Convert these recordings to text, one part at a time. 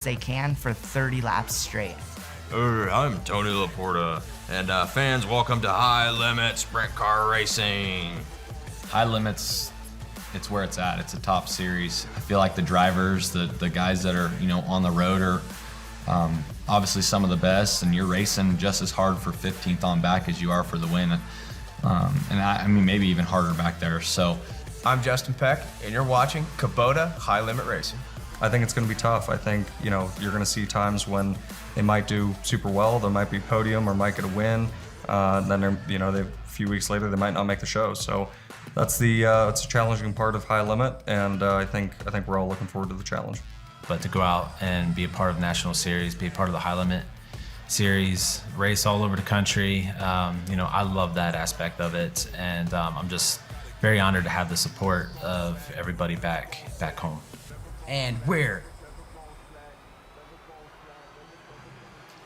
they can for 30 laps straight. I'm Tony Laporta, and fans, welcome to High Limit Sprint Car Racing. High Limits, it's where it's at. It's a top series. I feel like the drivers, the guys that are on the road are obviously some of the best, and you're racing just as hard for 15th on back as you are for the win, and I mean maybe even harder back there. So I'm Justin Peck, and you're watching Kubota High Limit Racing. I think it's going to be tough. I think you're going to see times when they might do super well, there might be podium or might get a win. Then a few weeks later they might not make the show. So that's it's a challenging part of High Limit, and I think we're all looking forward to the challenge. But to go out and be a part of the National Series, be a part of the High Limit Series, race all over the country, I love that aspect of it, and I'm just very honored to have the support of everybody back home. And we're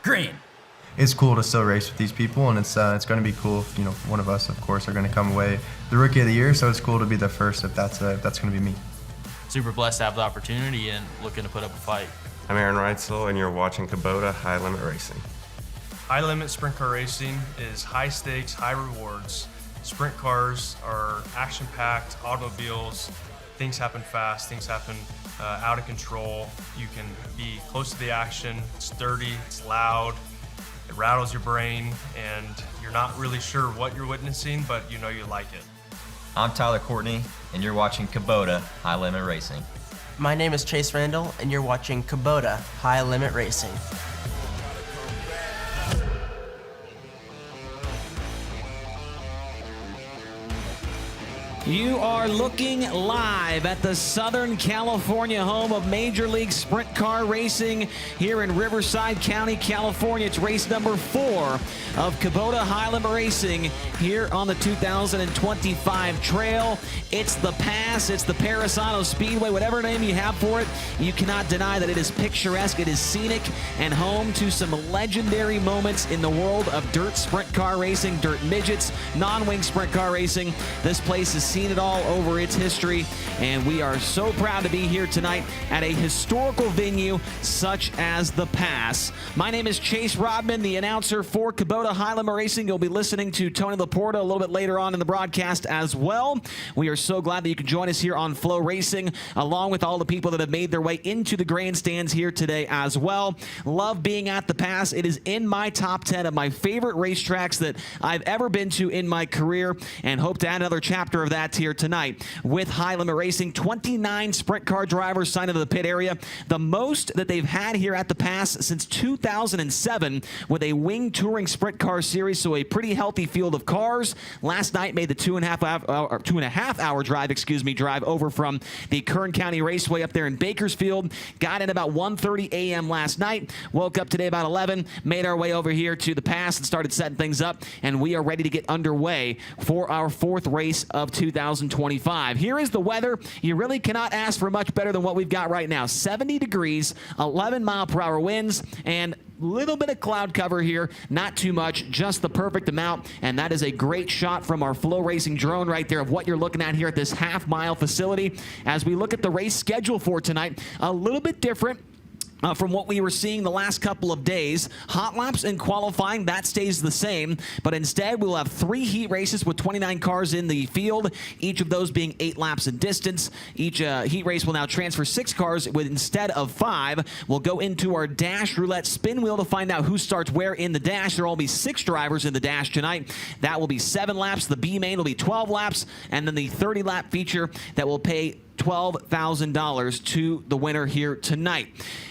green. It's cool to still race with these people, and it's going to be cool if one of us, of course, are going to come away the Rookie of the Year. So it's cool to be the first if that's going to be me. Super blessed to have the opportunity and looking to put up a fight. I'm Aaron Reitzel, and you're watching Kubota High Limit Racing. High Limit Sprint Car Racing is high stakes, high rewards. Sprint cars are action-packed automobiles. Things happen fast, things happen out of control. You can be close to the action. It's dirty, it's loud, it rattles your brain, and you're not really sure what you're witnessing, but you know you like it. I'm Tyler Courtney, and you're watching Kubota High Limit Racing. My name is Chase Randall, and you're watching Kubota High Limit Racing. You are looking live at the Southern California home of Major League Sprint Car Racing here in Riverside County, California. It's race number 4 of Kubota High Limit Racing here on the 2025 trail. It's the Pass, it's the Perris Speedway, whatever name you have for it. You cannot deny that it is picturesque, it is scenic, and home to some legendary moments in the world of dirt sprint car racing, dirt midgets, non-wing sprint car racing. This place has seen it all over its history, and we are so proud to be here tonight at a historical venue such as the Pass. My name is Chase Rodman, the announcer for Kubota High Limit Racing. You'll be listening to Tony Laporta a little bit later on in the broadcast as well. We are so glad that you can join us here on FloRacing, along with all the people that have made their way into the grandstands here today as well. Love being at the Pass. It is in my top 10 of my favorite racetracks that I've ever been to in my career, and hope to add another chapter of that here tonight with High Limit Racing. 29 sprint car drivers signed into the pit area, the most that they've had here at the Pass since 2007 with a wing touring sprint car series, so a pretty healthy field of cars. Last night made the 2.5 hour drive over from the Kern County Raceway up there in Bakersfield. Got in about 1:30 a.m. last night, woke up today about 11, made our way over here to the Pass and started setting things up, and we are ready to get underway for our 4th race of 2025. Here is the weather. You really cannot ask for much better than what we've got right now. 70 degrees, 11 mile per hour winds, and little bit of cloud cover here, not too much, just the perfect amount, and that is a great shot from our FloRacing drone right there of what you're looking at here at this half-mile facility. As we look at the race schedule for tonight, a little bit different from what we were seeing the last couple of days. Hot laps and qualifying, that stays the same, but instead we'll have 3 heat races with 29 cars in the field, each of those being 8 laps in distance. Each heat race will now transfer 6 cars instead of 5. We'll go into our dash roulette spin wheel to find out who starts where in the dash. There will be 6 drivers in the dash tonight. That will be 7 laps. The B main will be 12 laps, and then the 30-lap feature that will pay $12,000 to the winner here tonight.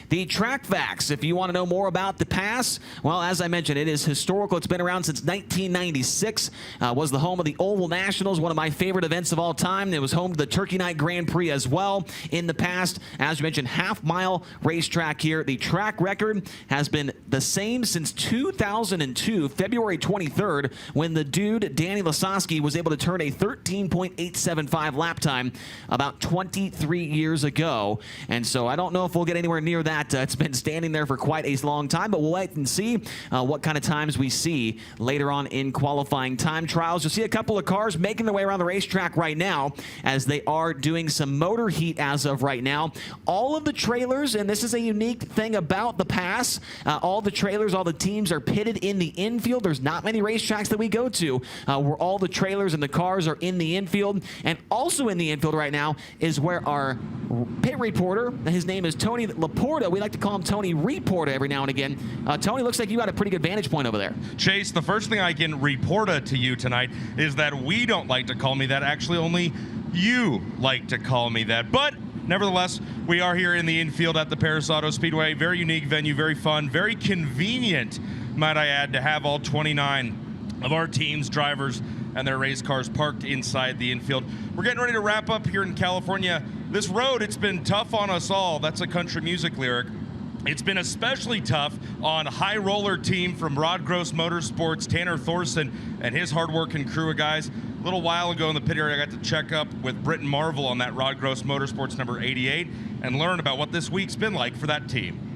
The track facts, if you want to know more about the Pass, well, as I mentioned, it is historical. It's been around since 1996. Was the home of the Oval Nationals, one of my favorite events of all time. It was home to the Turkey Night Grand Prix as well in the past. As you mentioned, half-mile racetrack here. The track record has been the same since 2002, February 23rd, when the dude, Danny Lasowski, was able to turn a 13.875 lap time about 20 23 years ago. And so I don't know if we'll get anywhere near that. It's been standing there for quite a long time, but we'll wait and see what kind of times we see later on in qualifying time trials. You'll see a couple of cars making their way around the racetrack right now as they are doing some motor heat as of right now. All of the trailers, and this is a unique thing about the pass, all the trailers, all the teams are pitted in the infield. There's not many racetracks that we go to where all the trailers and the cars are in the infield. And also in the infield right now is where our pit reporter, his name is Tony Laporta. We like to call him Tony Reporta every now and again. Tony, looks like you got a pretty good vantage point over there. Chase, the first thing I can report to you tonight is that we don't like to call me that. Actually, only you like to call me that. But nevertheless, we are here in the infield at the Perris Auto Speedway. Very unique venue, very fun, very convenient, might I add, to have all 29 of our team's drivers and their race cars parked inside the infield. We're getting ready to wrap up here in California. This road, it's been tough on us all. That's a country music lyric. It's been especially tough on high roller team from Rod Gross Motorsports, Tanner Thorson, and his hard-working crew of guys. A little while ago in the pit area, I got to check up with Britton Marvel on that Rod Gross Motorsports number 88 and learn about what this week's been like for that team.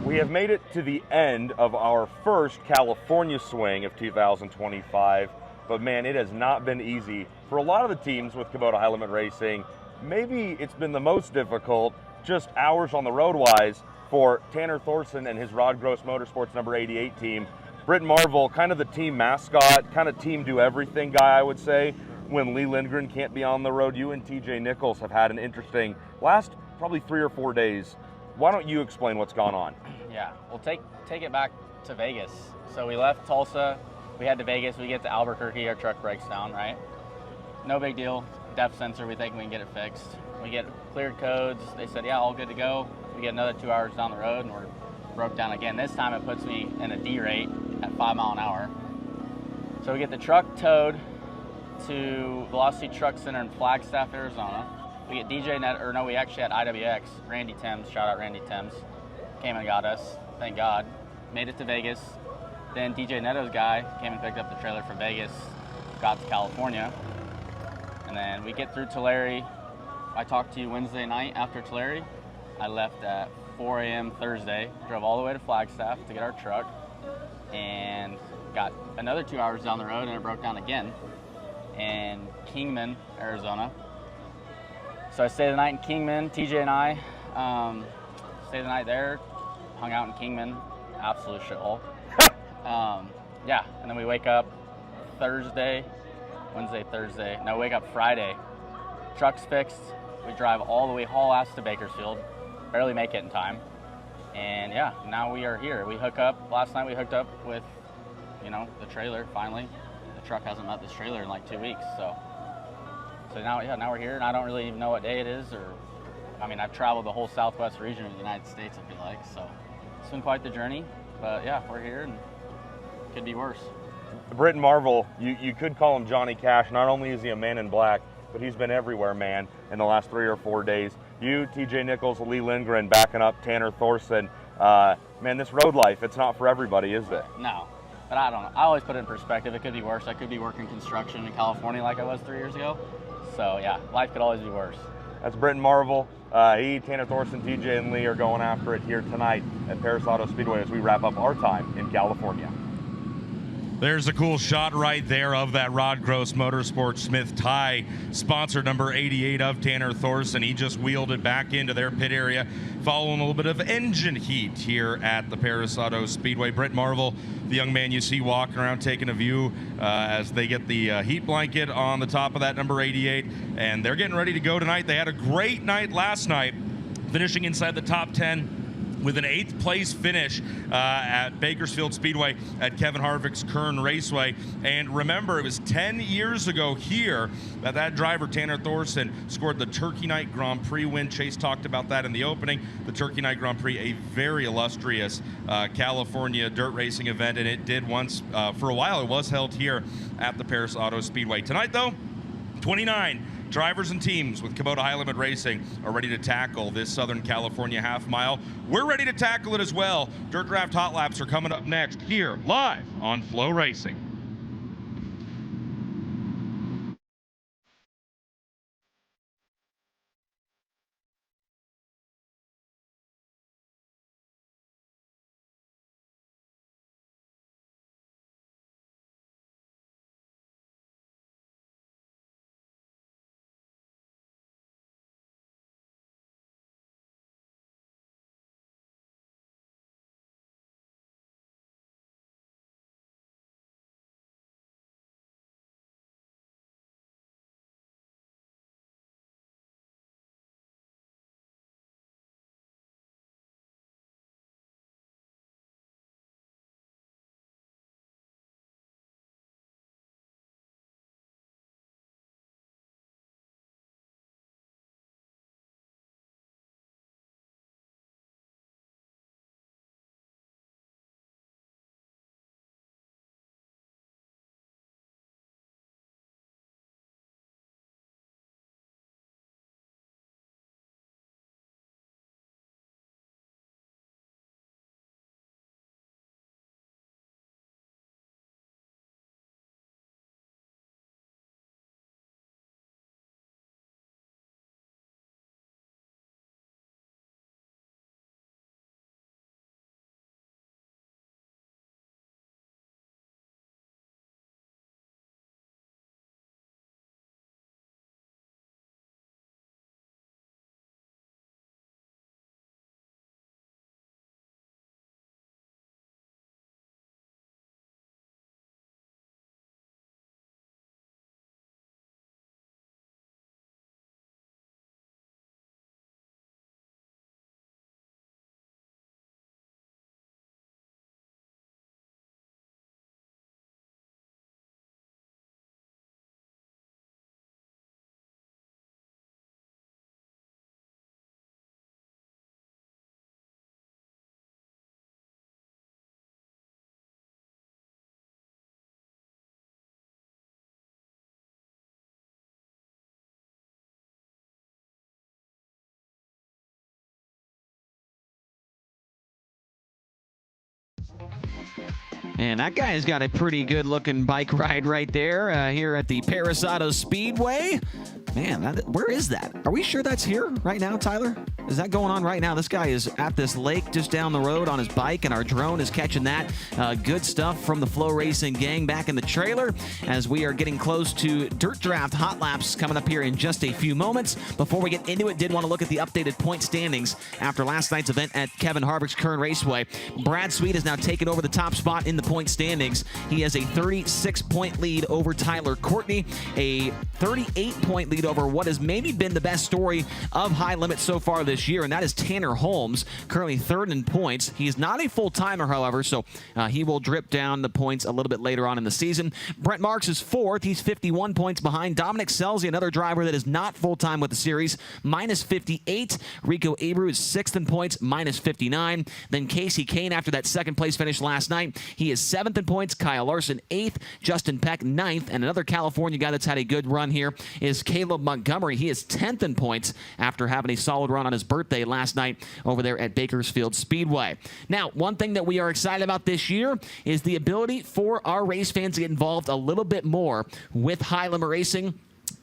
We have made it to the end of our first California swing of 2025, but man, it has not been easy for a lot of the teams with Kubota High Limit Racing. Maybe it's been the most difficult, just hours on the road wise, for Tanner Thorson and his Rod Gross Motorsports number 88 team. Britton Marvel, kind of the team mascot, kind of team do everything guy, I would say. When Lee Lindgren can't be on the road, you and TJ Nichols have had an interesting last probably 3 or 4 days. Why don't you explain what's gone on? Yeah, we'll take it back to Vegas. So we left Tulsa, we head to Vegas, we get to Albuquerque, our truck breaks down, right? No big deal, depth sensor, we think we can get it fixed. We get cleared codes, they said, yeah, all good to go. We get another 2 hours down the road and we're broke down again. This time it puts me in a D rate at 5 miles an hour. So we get the truck towed to Velocity Truck Center in Flagstaff, Arizona. We get we actually had IWX, Randy Timms, shout out Randy Timms, came and got us, thank God. Made it to Vegas. Then DJ Neto's guy came and picked up the trailer from Vegas, got to California. And then we get through Tulare. I talked to you Wednesday night after Tulare. I left at 4 a.m. Thursday, drove all the way to Flagstaff to get our truck, and got another 2 hours down the road and it broke down again in Kingman, Arizona. So I stayed the night in Kingman. TJ and I stayed the night there, hung out in Kingman, absolute shithole. Yeah, and then we wake up Thursday, wake up Friday. Truck's fixed. We drive all the way, haul ass to Bakersfield, barely make it in time. And yeah, now we are here. We hook up, last night we hooked up with, the trailer finally. The truck hasn't met this trailer in like 2 weeks, so now we're here, and I don't really even know what day it is, I've traveled the whole southwest region of the United States, I feel like, so it's been quite the journey, but yeah, we're here, and it could be worse. Britton Marvel, you could call him Johnny Cash. Not only is he a man in black, but he's been everywhere, man, in the last 3 or 4 days. You, TJ Nichols, Lee Lindgren, backing up Tanner Thorson. Man, this road life, it's not for everybody, is it? No, but I don't know. I always put it in perspective. It could be worse. I could be working construction in California like I was 3 years ago. So yeah, life could always be worse. That's Britton Marvel. Tanner Thorson, TJ, and Lee are going after it here tonight at Perris Auto Speedway as we wrap up our time in California. There's a cool shot right there of that Rod Gross Motorsports Smith tie, sponsor number 88 of Tanner Thorson. He just wheeled it back into their pit area, following a little bit of engine heat here at the Perris Auto Speedway. Britton Marvel, the young man you see walking around taking a view as they get the heat blanket on the top of that number 88, and they're getting ready to go tonight. They had a great night last night, finishing inside the top 10 with an 8th place finish at Bakersfield Speedway at Kevin Harvick's Kern Raceway. And remember, it was 10 years ago here that driver, Tanner Thorson, scored the Turkey Night Grand Prix win. Chase talked about that in the opening. The Turkey Night Grand Prix, a very illustrious California dirt racing event, and it did once, for a while, it was held here at the Perris Auto Speedway. Tonight, though, 29 drivers and teams with Kubota High Limit Racing are ready to tackle this Southern California half mile. We're ready to tackle it as well. Dirt Draft Hot Laps are coming up next here live on FloRacing. And that guy's got a pretty good looking bike ride right there here at the Perris Speedway. Man, where is that? Are we sure that's here right now, Tyler? Is that going on right now? This guy is at this lake just down the road on his bike, and our drone is catching that. Good stuff from the FloRacing gang back in the trailer as we are getting close to Dirt Draft Hot Laps coming up here in just a few moments. Before we get into it, did want to look at the updated point standings after last night's event at Kevin Harvick's Kern Raceway. Brad Sweet has now taken over the top spot in the point standings. He has a 36-point lead over Tyler Courtney, a 38-point lead over what has maybe been the best story of High Limit so far this year, and that is Tanner Holmes, currently third in points. He's not a full-timer, however, so he will drip down the points a little bit later on in the season. Brent Marks is fourth. He's 51 points behind. Dominic Selzy, another driver that is not full-time with the series, minus 58. Rico Abreu is sixth in points, minus 59. Then Casey Kane, after that second-place finish last night, he is seventh in points. Kyle Larson, eighth. Justin Peck, ninth. And another California guy that's had a good run here is Caleb Montgomery. He is 10th in points after having a solid run on his birthday last night over there at Bakersfield Speedway. Now, one thing that we are excited about this year is the ability for our race fans to get involved a little bit more with High Limit Racing.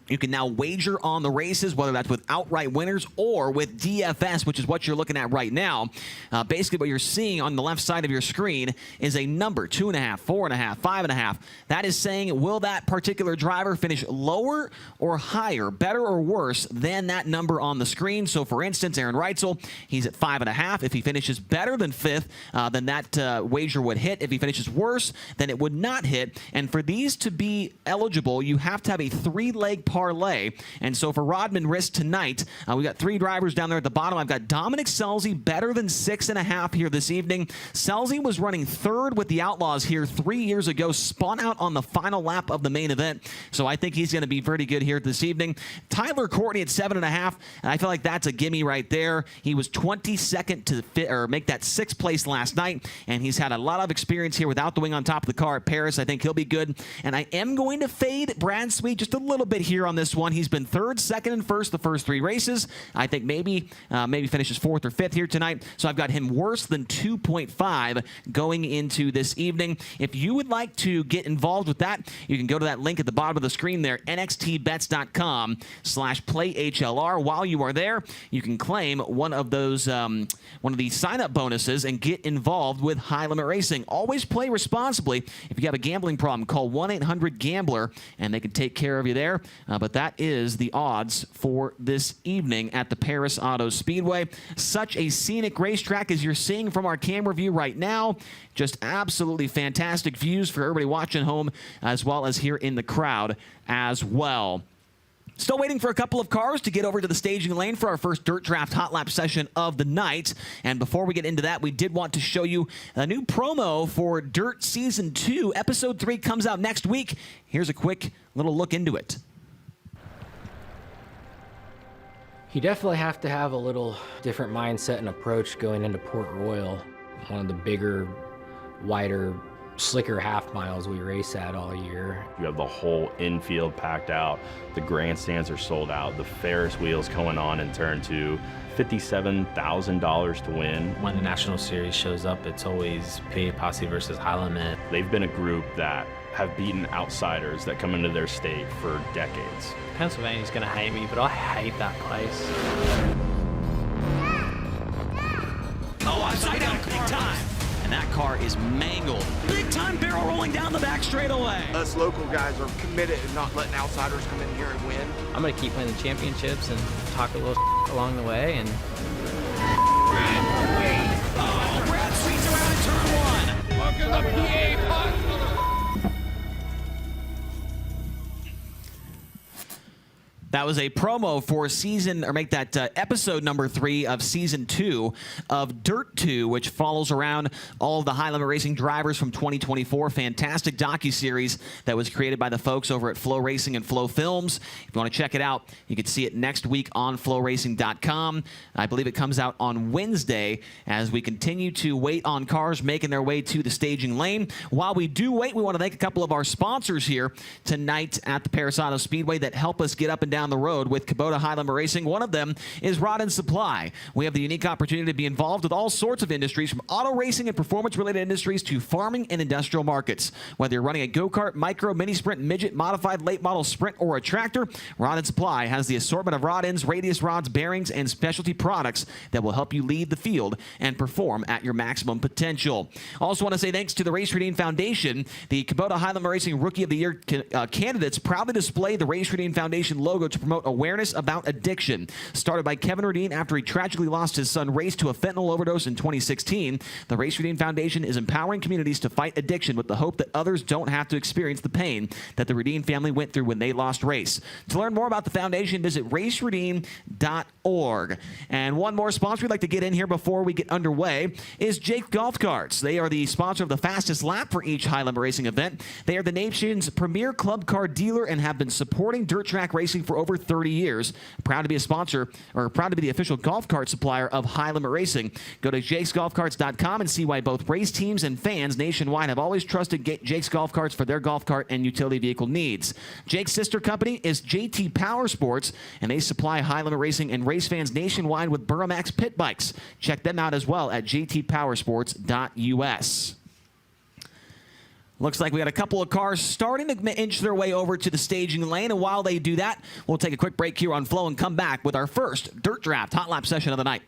You can now wager on the races, whether that's with outright winners or with DFS, which is what you're looking at right now. Basically, what you're seeing on the left side of your screen is a number, 2.5, 4.5, 5.5. That is saying, will that particular driver finish lower or higher, better or worse than that number on the screen? So, for instance, Aaron Reitzel, he's at 5.5. If he finishes better than fifth, then that wager would hit. If he finishes worse, then it would not hit. And for these to be eligible, you have to have a three-leg parlay. And so for Rodman Risk tonight, we got three drivers down there at the bottom. I've got Dominic Selzy, better than 6.5 here this evening. Selzy was running third with the Outlaws here 3 years ago, spun out on the final lap of the main event. So I think he's going to be pretty good here this evening. Tyler Courtney at 7.5. I feel like that's a gimme right there. He was 22nd to make that sixth place last night, and he's had a lot of experience here without the wing on top of the car at Perris. I think he'll be good. And I am going to fade Brad Sweet just a little bit here on this one. He's been third, second, and first the first three races. I think maybe finishes fourth or fifth here tonight. So I've got him worse than 2.5 going into this evening. If you would like to get involved with that, you can go to that link at the bottom of the screen there, nxtbets.com/playhlr. While you are there, you can claim one of those one of the sign-up bonuses and get involved with High Limit Racing. Always play responsibly. If you have a gambling problem, call 1-800-GAMBLER and they can take care of you there. But that is the odds for this evening at the Perris Auto Speedway. Such a scenic racetrack as you're seeing from our camera view right now. Just absolutely fantastic views for everybody watching home as well as here in the crowd as well. Still waiting for a couple of cars to get over to the staging lane for our first Dirt Draft Hot Lap session of the night. And before we get into that, we did want to show you a new promo for Dirt Season 2. Episode 3 comes out next week. Here's a quick little look into it. You definitely have to have a little different mindset and approach going into Port Royal, one of the bigger, wider, slicker half miles we race at all year. You have the whole infield packed out, the grandstands are sold out, the Ferris wheels going on in turn 2, $57,000 to win. When the National Series shows up, it's always PA Posse versus High Limit. They've been a group that have beaten outsiders that come into their state for decades. Pennsylvania's gonna hate me, but I hate that place. Oh, upside down, big time. And that car is mangled. Big time barrel rolling down the back straightaway. Us local guys are committed to not letting outsiders come in here and win. I'm gonna keep winning championships and talk a little along the way. And oh, Brad Sweet's around in turn 1. Welcome to PA Posse. That was a promo for episode number 3 of season 2 of Dirt 2, which follows around all of the High Limit Racing drivers from 2024. Fantastic docuseries that was created by the folks over at FloRacing and Flo Films. If you want to check it out, you can see it next week on FloRacing.com. I believe it comes out on Wednesday as we continue to wait on cars making their way to the staging lane. While we do wait, we want to thank a couple of our sponsors here tonight at the Perris Auto Speedway that help us get up and down the road with Kubota High Limit Racing. One of them is Rod and Supply. We have the unique opportunity to be involved with all sorts of industries, from auto racing and performance-related industries to farming and industrial markets. Whether you're running a go-kart, micro, mini sprint, midget, modified, late model sprint, or a tractor, Rod and Supply has the assortment of rod ends, radius rods, bearings, and specialty products that will help you lead the field and perform at your maximum potential. Also want to say thanks to the Race Redeem Foundation. The Kubota High Limit Racing Rookie of the Year candidates proudly display the Race Redeem Foundation logo to promote awareness about addiction. Started by Kevin Redeem after he tragically lost his son Race to a fentanyl overdose in 2016, the Race Redeem Foundation is empowering communities to fight addiction with the hope that others don't have to experience the pain that the Redeem family went through when they lost Race. To learn more about the foundation, visit raceredeem.org. And one more sponsor we'd like to get in here before we get underway is Jake Golf Carts. They are the sponsor of the fastest lap for each high limit racing event. They are the nation's premier club car dealer and have been supporting dirt track racing for over 30 years. Proud to be a sponsor, or proud to be the official golf cart supplier of High Limit Racing. Go to jakesgolfcarts.com and see why both race teams and fans nationwide have always trusted Jake's Golf Carts for their golf cart and utility vehicle needs. Jake's sister company is JT Power Sports, and they supply High Limit Racing and race fans nationwide with Buramax pit bikes. Check them out as well at jtpowersports.us. Looks like we got a couple of cars starting to inch their way over to the staging lane, and while they do that, we'll take a quick break here on Flow and come back with our first Dirt Draft Hot Lap session of the night.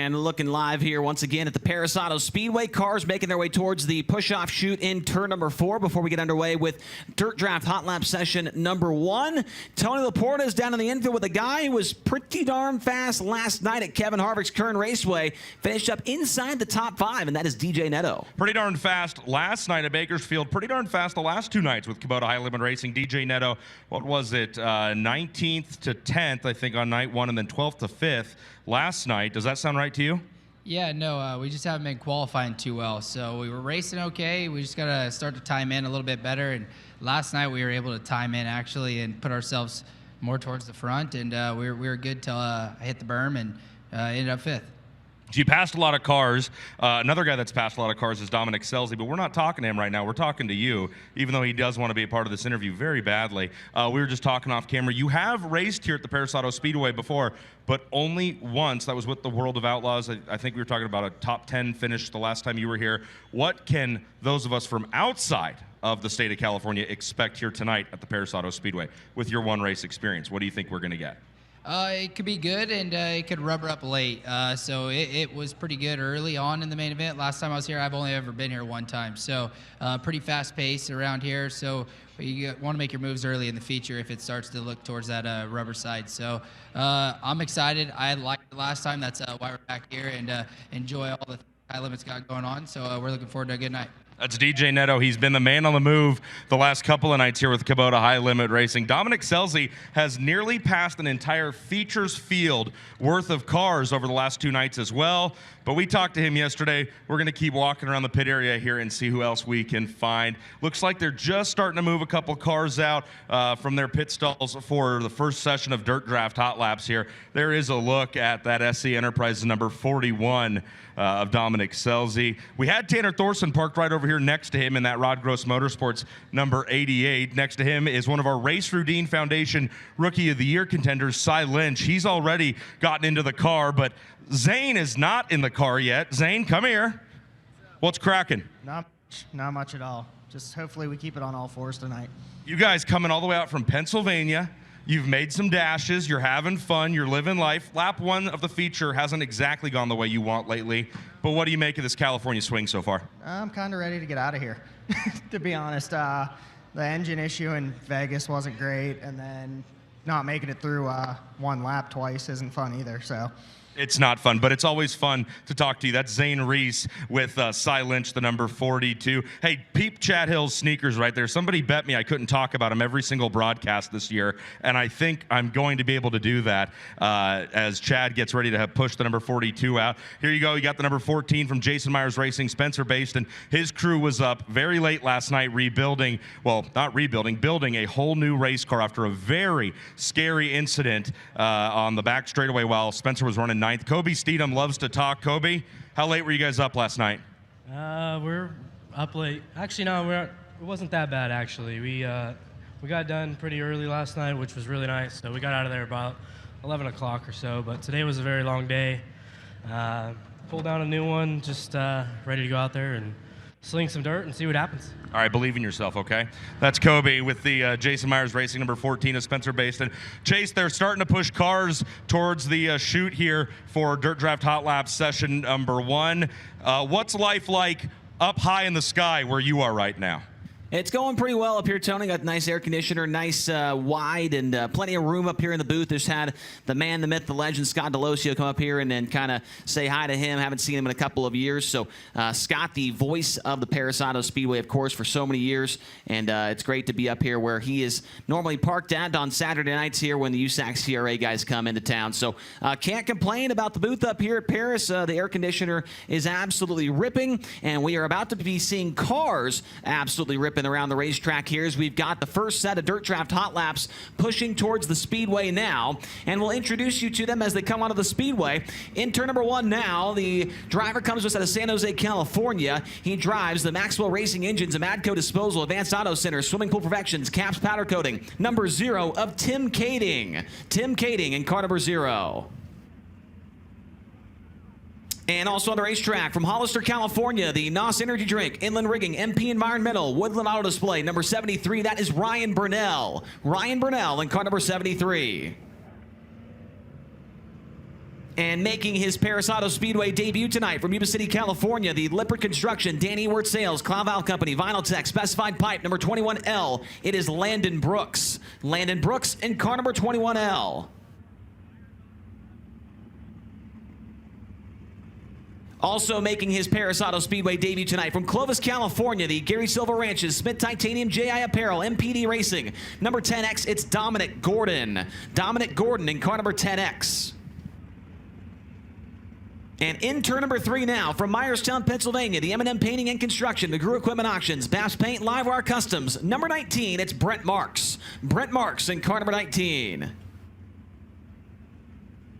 And looking live here once again at the Perris Auto Speedway. Cars making their way towards the push-off chute in turn number 4 before we get underway with Dirt Draft Hot Lap session number 1. Tony Laporta is down in the infield with a guy who was pretty darn fast last night at Kevin Harvick's Kern Raceway. Finished up inside the top 5, and that is DJ Neto. Pretty darn fast last night at Bakersfield. Pretty darn fast the last 2 nights with Kubota High Limit Racing. DJ Neto, what was it, 19th to 10th, I think, on night 1, and then 12th to 5th last night. Does that sound right to you? Yeah, no, we just haven't been qualifying too well. So we were racing okay. We just got to start to time in a little bit better. And last night we were able to time in actually and put ourselves more towards the front. And we were good till I hit the berm and ended up 5th. So you passed a lot of cars. Another guy that's passed a lot of cars is Dominic Scelzi, but we're not talking to him right now. We're talking to you, even though he does want to be a part of this interview very badly. We were just talking off camera. You have raced here at the Perris Auto Speedway before, but only once. That was with the World of Outlaws. I think we were talking about a top 10 finish the last time you were here. What can those of us from outside of the state of California expect here tonight at the Perris Auto Speedway with your one race experience? What do you think we're going to get? It could be good, and it could rubber up late. So it was pretty good early on in the main event. Last time I was here, I've only ever been here one time. So pretty fast pace around here. So you want to make your moves early in the feature if it starts to look towards that rubber side. So I'm excited. I liked it last time. That's why we're back here and enjoy all the high limits got going on. So we're looking forward to a good night. That's DJ Neto. He's been the man on the move the last couple of nights here with Kubota High Limit Racing. Dominic Scelzi has nearly passed an entire features field worth of cars over the last 2 nights as well. But we talked to him yesterday. We're going to keep walking around the pit area here and see who else we can find. Looks like they're just starting to move a couple cars out from their pit stalls for the first session of Dirt Draft Hot Laps here. There is a look at that SC Enterprises number 41 of Dominic Scelzi. We had Tanner Thorson parked right over here next to him in that Rod Gross Motorsports number 88. Next to him is one of our Race Rudine Foundation Rookie of the Year contenders, Cy Lynch. He's already gotten into the car, but Zane is not in the car yet. Zane, come here. What's cracking? Not much at all. Just hopefully we keep it on all fours tonight. You guys coming all the way out from Pennsylvania. You've made some dashes. You're having fun. You're living life. Lap 1 of the feature hasn't exactly gone the way you want lately. But what do you make of this California swing so far? I'm kind of ready to get out of here, to be honest. The engine issue in Vegas wasn't great, and then not making it through 1 lap twice isn't fun either. So. It's not fun, but it's always fun to talk to you. That's Zane Reese with Cy Lynch, the number 42. Hey, peep Chad Hill's sneakers right there. Somebody bet me I couldn't talk about him every single broadcast this year, and I think I'm going to be able to do that as Chad gets ready to push the number 42 out. Here you go. You got the number 14 from Jason Myers Racing, Spencer Baston. His crew was up very late last night rebuilding, well, not rebuilding, building a whole new race car after a very scary incident on the back straightaway while Spencer was running 9th. Kobe Steedham loves to talk. Kobe, how late were you guys up last night? We're up late. Actually, no, it wasn't that bad, actually. We got done pretty early last night, which was really nice. So we got out of there about 11 o'clock or so. But today was a very long day. Pulled down a new one, just ready to go out there and sling some dirt and see what happens. All right, believe in yourself, okay? That's Kobe with the Jason Myers Racing number 14 of Spencer Baston. Chase, they're starting to push cars towards the chute here for Dirt Draft Hot Laps session number 1. What's life like up high in the sky where you are right now? It's going pretty well up here, Tony. Got nice air conditioner, nice wide, and plenty of room up here in the booth. Just had the man, the myth, the legend, Scott Delosio come up here and then kind of say hi to him. Haven't seen him in a couple of years. So Scott, the voice of the Perris Auto Speedway, of course, for so many years. And it's great to be up here where he is normally parked at on Saturday nights here when the USAC CRA guys come into town. So can't complain about the booth up here at Perris. The air conditioner is absolutely ripping, and we are about to be seeing cars absolutely ripping around the racetrack here as we've got the first set of Dirt Draft Hot Laps pushing towards the Speedway now, and we'll introduce you to them as they come onto the Speedway. In turn number 1 now, the driver comes to us out of San Jose, California. He drives the Maxwell Racing Engines, Amadco Disposal, Advanced Auto Center, Swimming Pool Perfections, Caps Powder Coating, number 0 of Tim Kading. Tim Kading in car number 0. And also on the racetrack from Hollister, California, the NOS Energy Drink, Inland Rigging, MP Environmental, Woodland Auto Display, number 73. That is Ryan Burnell. Ryan Burnell in car number 73. And making his Perris Auto Speedway debut tonight from Yuba City, California, the Lippert Construction, Dan Ewart Sales, Cloud Valve Company, Vinyl Tech, Specified Pipe, number 21L. It is Landon Brooks. Landon Brooks in car number 21L. Also making his Perris Auto Speedway debut tonight from Clovis, California, the Gary Silva Ranches, Smith Titanium JI Apparel, MPD Racing, number 10X, it's Dominic Gordon. Dominic Gordon in car number 10X. And in turn number 3 now, from Myerstown, Pennsylvania, the M&M Painting and Construction, McGrew Equipment Auctions, Bass Paint, Livewire Customs, number 19, it's Brent Marks. Brent Marks in car number 19.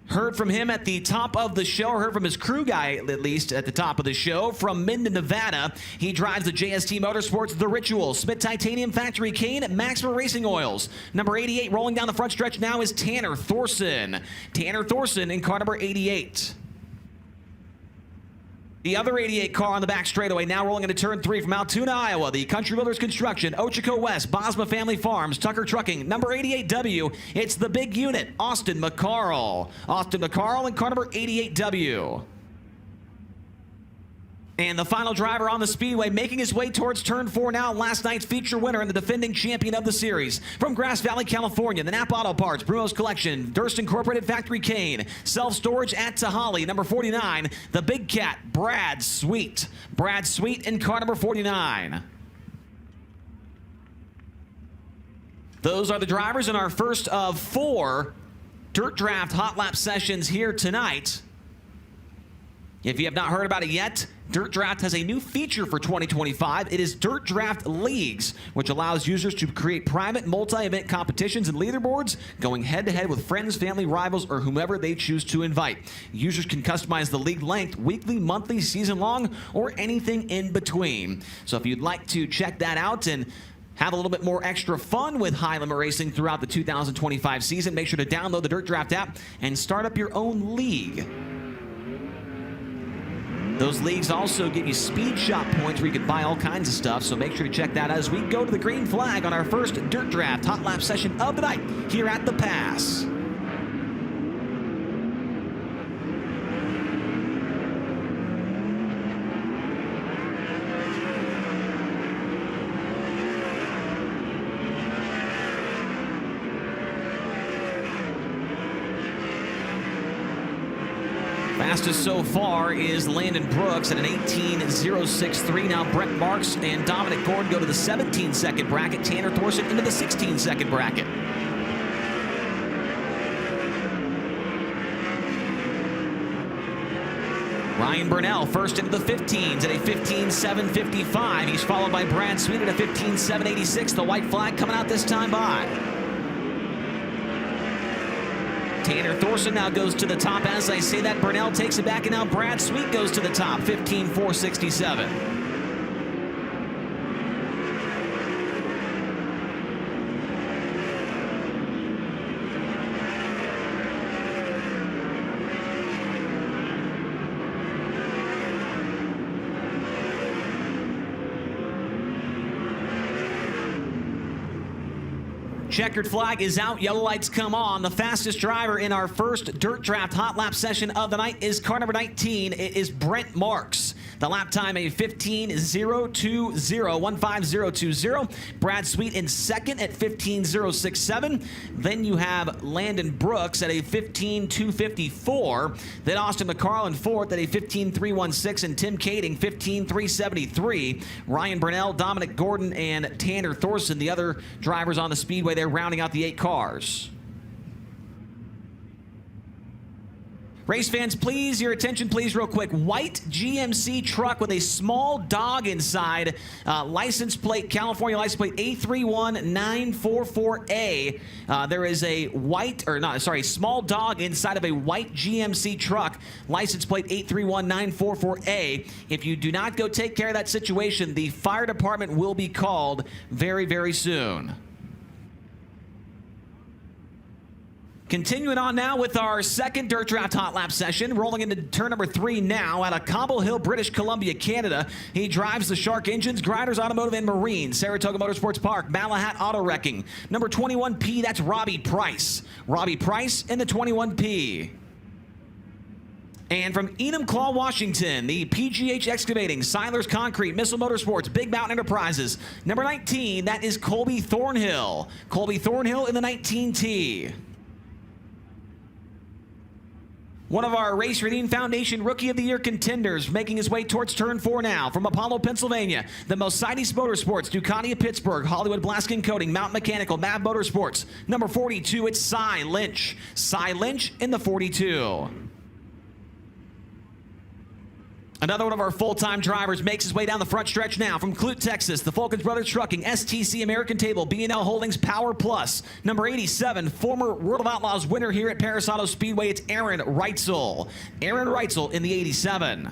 Heard from him at the top of the show, or heard from his crew guy, at least, at the top of the show. From Minden, Nevada, he drives the JST Motorsports, The Ritual, Smith Titanium Factory Cane, Maxima Racing Oils. Number 88, rolling down the front stretch now is Tanner Thorson. Tanner Thorson in car number 88. The other 88 car on the back straightaway now rolling into turn 3 from Altoona, Iowa. The Country Builders Construction, Ochoco West, Bosma Family Farms, Tucker Trucking, number 88W. It's the big unit, Austin McCarl. Austin McCarl in car number 88W. And the final driver on the Speedway making his way towards turn 4 now, last night's feature winner and the defending champion of the series. From Grass Valley, California, the Napa Auto Parts, Bruno's Collection, Durst Incorporated Factory Cane, Self-Storage at Tahali, number 49, the Big Cat, Brad Sweet. Brad Sweet in car number 49. Those are the drivers in our first of 4 Dirt Draft Hot Lap sessions here tonight. If you have not heard about it yet, Dirt Draft has a new feature for 2025. It is Dirt Draft Leagues, which allows users to create private multi-event competitions and leaderboards going head-to-head with friends, family, rivals, or whomever they choose to invite. Users can customize the league length, weekly, monthly, season-long, or anything in between. So if you'd like to check that out and have a little bit more extra fun with high limit racing throughout the 2025 season, make sure to download the Dirt Draft app and start up your own league. Those leagues also give you speed shop points where you can buy all kinds of stuff, so make sure to check that out as we go to the green flag on our first Dirt Draft Hot Lap session of the night here at the Pass. Fastest so far is Landon Brooks at an 18.063. Now Brent Marks and Dominic Gordon go to the 17-second bracket. Tanner Thorson into the 16-second bracket. Ryan Burnell first into the 15s at a 15.755. He's followed by Brad Sweet at a 15.786. The white flag coming out this time by. Tanner Thorson now goes to the top. As I say that, Burnell takes it back, and now Brad Sweet goes to the top, 15.467. Checkered flag is out, yellow lights come on. The fastest driver in our first Dirt Draft Hot Lap session of the night is car number 19. It is Brent Marks. The lap time a 15.020. Brad Sweet in second at 15.067. Then you have Landon Brooks at a 15.254. Then Austin McCarl in fourth at a 15.316, and Tim Kading 15.373. Ryan Burnell, Dominic Gordon, and Tanner Thorson, the other drivers on the Speedway, they're rounding out the 8 cars. Race fans, please, your attention, please, real quick. White GMC truck with a small dog inside. License plate, California license plate A31944A. There is a small dog inside of a white GMC truck. License plate 831944A. If you do not go take care of that situation, the fire department will be called very, very soon. Continuing on now with our second Dirt Draft Hot Lap session, rolling into turn number 3 now out of Cobble Hill, British Columbia, Canada. He drives the Shark Engines, Grinders Automotive and Marine, Saratoga Motorsports Park, Malahat Auto Wrecking. Number 21P, that's Robbie Price. Robbie Price in the 21P. And from Enumclaw, Washington, the PGH Excavating, Siler's Concrete, Missile Motorsports, Big Mountain Enterprises. Number 19, that is Colby Thornhill. Colby Thornhill in the 19T. One of our Race Reading Foundation Rookie of the Year contenders, making his way towards turn 4 now. From Apollo, Pennsylvania, the Mercedes Motorsports, Ducati of Pittsburgh, Hollywood Blaskin Coating, Mountain Mechanical, MAV Motorsports. Number 42, it's Cy Lynch. Cy Lynch in the 42. Another one of our full-time drivers makes his way down the front stretch now. From Clute, Texas, the Falcons Brothers Trucking, STC American Table, B&L Holdings Power Plus. Number 87, former World of Outlaws winner here at Perris Auto Speedway, it's Aaron Reitzel. Aaron Reitzel in the 87.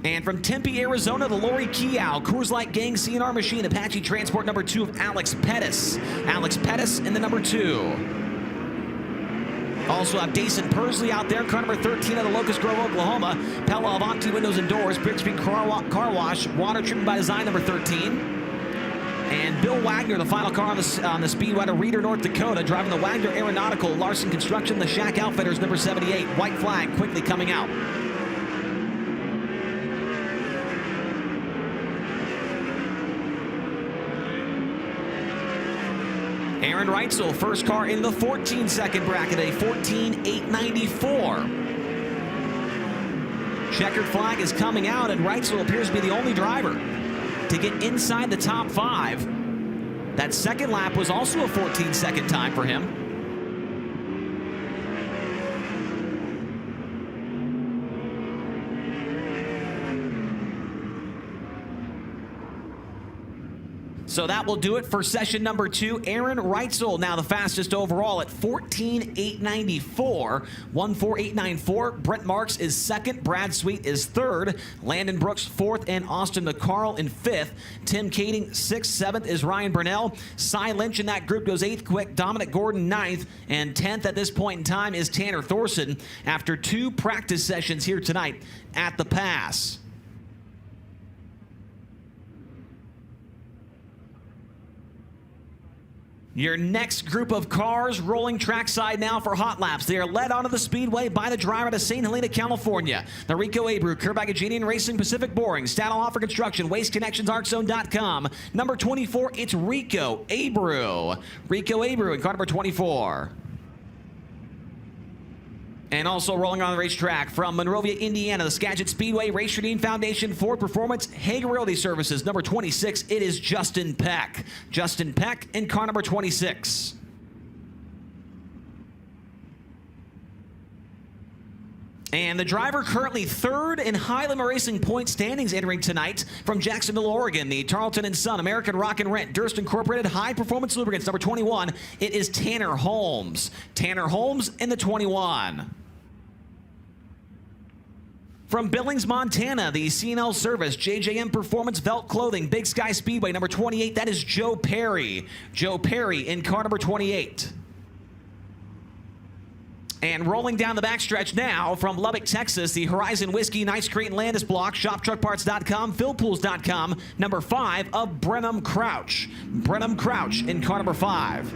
And from Tempe, Arizona, the Lori Keough, Coors Light Gang CNR Machine, Apache Transport number 2 of Alex Pettis. Alex Pettis in the number 2. Also have Dason Persley out there, car number 13 out of Locust Grove, Oklahoma. Pella Avanti Windows and Doors, Brigsby Car Wash, Water Treatment by Design, number 13. And Bill Wagner, the final car on the Speedway to Reeder, North Dakota, driving the Wagner Aeronautical, Larson Construction, the Shack Outfitters, number 78. White flag quickly coming out. Aaron Reitzel, first car in the 14-second bracket, a 14.894. Checkered flag is coming out, and Reitzel appears to be the only driver to get inside the top 5. That second lap was also a 14-second time for him. So that will do it for session number 2. Aaron Reitzel now the fastest overall at 14.894. 14894. Brent Marks is second. Brad Sweet is third. Landon Brooks fourth, and Austin McCarl in fifth. Tim Kading sixth. Seventh is Ryan Burnell. Cy Lynch in that group goes 8th quick. Dominic Gordon 9th, and 10th at this point in time is Tanner Thorson after 2 practice sessions here tonight at the Pass. Your next group of cars rolling trackside now for hot laps. They are led onto the Speedway by the driver to St. Helena, California. The Rico Abreu, Kerbagajanian Racing, Pacific Boring, Stadelhofer Construction, Waste Connections, ArcZone.com. Number 24, it's Rico Abreu. Rico Abreu in car number 24. And also rolling on the racetrack from Monrovia, Indiana, the Skagit Speedway, Race Redeem Foundation, Ford Performance, Hager Realty Services, number 26, it is Justin Peck. Justin Peck in car number 26. And the driver currently third in high limit racing point standings entering tonight from Jacksonville, Oregon, the Tarleton & Son, American Rock and Rent, Durst Incorporated, High Performance Lubricants, number 21, it is Tanner Holmes. Tanner Holmes in the 21. From Billings, Montana, the C&L Service, JJM Performance Belt Clothing, Big Sky Speedway, number 28, that is Joe Perry. Joe Perry in car number 28. And rolling down the backstretch now from Lubbock, Texas, the Horizon Whiskey, Nice Crate and Landis Block, ShopTruckParts.com, PhilPools.com, number 5 of Brenham Crouch. Brenham Crouch in car number 5.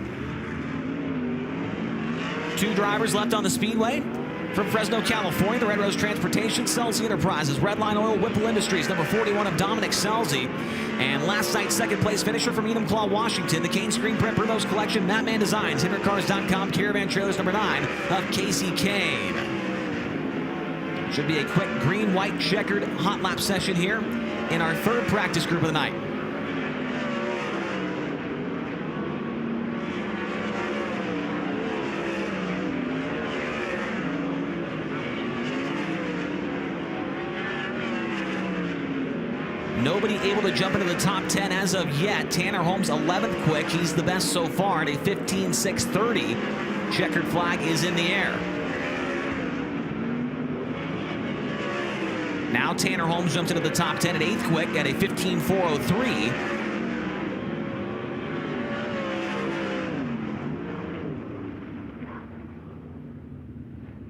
2 drivers left on the Speedway. From Fresno, California, the Red Rose Transportation, Selzy Enterprises, Redline Oil, Whipple Industries, number 41 of Dominic Selzy. And last night's second place finisher from Enumclaw, Washington, the Kane Screen Print Primos Collection, Matman Designs, HinderCars.com, Caravan Trailers, number 9 of Casey Kane. Should be a quick green-white checkered hot lap session here in our third practice group of the night. Nobody able to jump into the top 10 as of yet. Tanner Holmes 11th quick. He's the best so far at a 15.630. Checkered flag is in the air. Now Tanner Holmes jumps into the top 10 at 8th quick at a 15.403.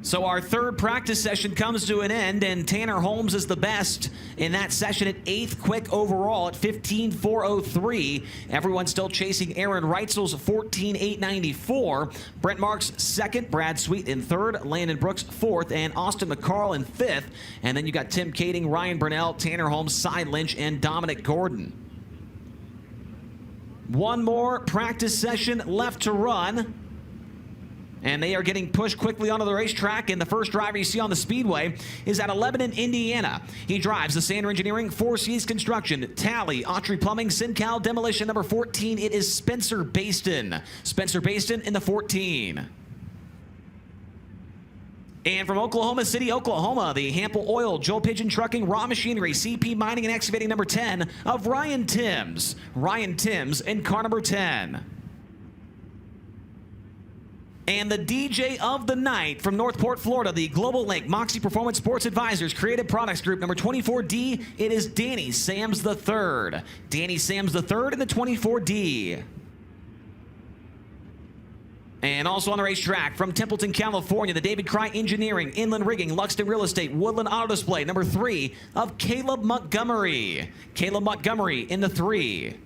So our third practice session comes to an end, and Tanner Holmes is the best in that session at 8th quick overall at 15.403. Everyone's still chasing Aaron Reitzel's 14.894. Brent Marks second, Brad Sweet in third, Landon Brooks fourth, and Austin McCarl in fifth. And then you got Tim Kading, Ryan Burnell, Tanner Holmes, Cy Lynch, and Dominic Gordon. One more practice session left to run. And they are getting pushed quickly onto the racetrack. And the first driver you see on the Speedway is out of Lebanon, Indiana. He drives the Sander Engineering, Four Seas Construction, Tally, Autry Plumbing, SynCal Demolition. Number 14, it is Spencer Baston. Spencer Baston in the 14. And from Oklahoma City, Oklahoma, the Hampel Oil, Joe Pigeon Trucking, Raw Machinery, CP Mining and Excavating number 10 of Ryan Timms. Ryan Timms in car number 10. And the DJ of the night from Northport, Florida, the Global Link Moxie Performance Sports Advisors Creative Products Group, number 24D, it is Danny Sams III. Danny Sams III in the 24D. And also on the racetrack from Templeton, California, the David Cry Engineering, Inland Rigging, Luxton Real Estate, Woodland Auto Display, number 3 of Caleb Montgomery. Caleb Montgomery in the 3.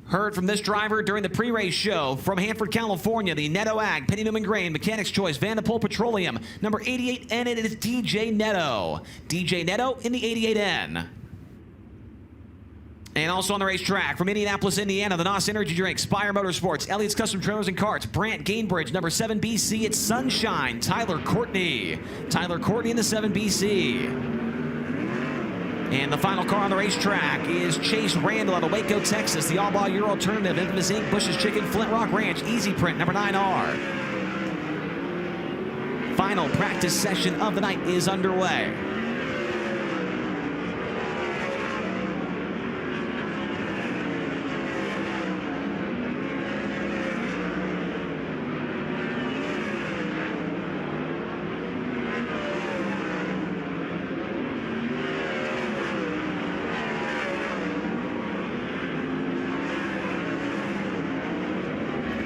Heard from this driver during the pre-race show from Hanford, California, the Netto Ag, Penny Newman Grain, Mechanics Choice, Vanderpool Petroleum, number 88N, and it is DJ Netto. DJ Netto in the 88N. And also on the racetrack from Indianapolis, Indiana, the NOS Energy Drink, Spire Motorsports, Elliott's Custom Trailers and Carts, Brant Gainbridge, number 7 BC, it's Sunshine, Tyler Courtney. Tyler Courtney in the 7 BC. And the final car on the racetrack is Chase Randall out of Waco, Texas. The All-Ball Euro Alternative, Infamous Inc., Bush's Chicken, Flint Rock Ranch, Easy Print, number 9R. Final practice session of the night is underway.